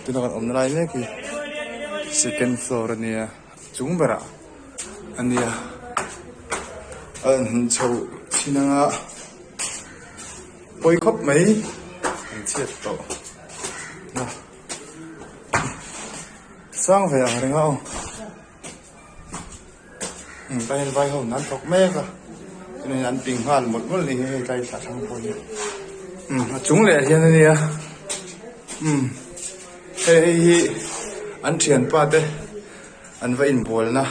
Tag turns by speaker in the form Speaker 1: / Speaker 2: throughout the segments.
Speaker 1: tu nak om nalai ni ki second floor ni ya chung bara ania an chau chinanga poi khop mai an chiat to na sang về à đừng không tay vai hồng nắn tóc mẹ cả cho nên ăn bình hoàn một món liền tay xả sang phôi chúng lẹ hiện nay à hey ăn tiền pa thế ăn vai in bol na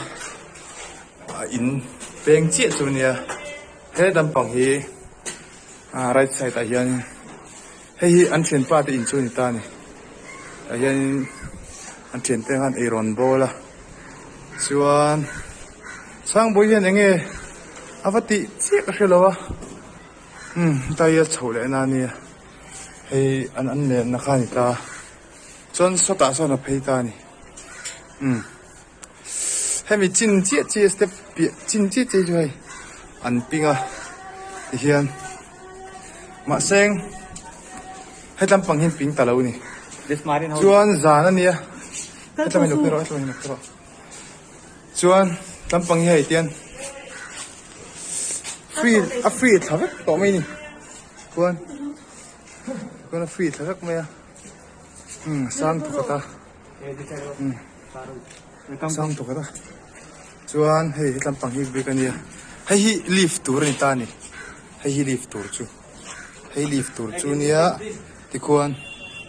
Speaker 1: in beng chiết rồi nè thế đâm bằng hi right side ta hiện hey ăn tiền pa thế in chui ta nè hiện ăn tiền tên ăn Iron Ball à chuan sang bôi hiện nghe avati chiếc cái lo tay chầu lại nani hay ăn nền nó khai ta chuan số ta số nó pay ta nè hay mình chín chiếc step chín chiếc rồi ăn ping à hiện mà sen hay làm bằng hiện ping ta lâu nè chuan già nó nè tao mình được rồi chuan làm bằng hiện tiền free thằng tao mấy nè chuan free thằng mấy sang thuộc ta sang thuộc ta chuan hey làm bằng hiện bị cái nè hay lift tour này ta nè hay lift tour chu hay lift tour chu nè thì chuan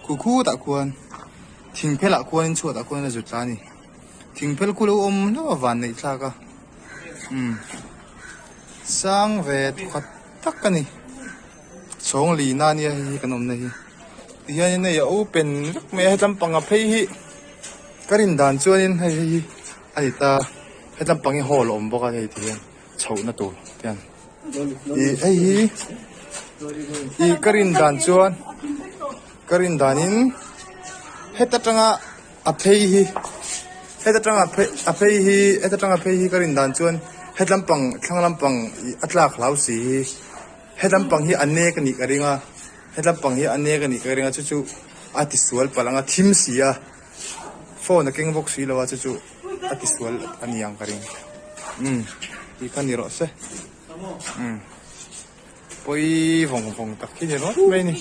Speaker 1: khu ta chuan thình phê lạc quan chuột ta quan là rụt ra nè thình phê cu lâu nó mà vàn này sao cả sang về khoát tắc cái này sống lì na nè cái nôm này thì hiện nay open rất mấy trăm bằng áp hay cái đình đàn chuột nên hay ai ta hay trăm bằng hồ lồng bọc cái thì chậu nó tổ tiền thì cái đình đàn chuột cái đình đàn in hết tất cả áp hi hết tất cả áp hi hết tất cả áp hi cái đình đàn chuột hết làm bằng ắt lạc lão sĩ hết làm bằng hi anh này cái này cái ringa hết làm bằng hi anh này cái này cái ringa chú artisual palanga theme sĩ à phone cái kinh box sĩ là chú artisual anh yang cái ring cái này rõ sẽ bôi vòng vòng tắc cái này nó mấy nè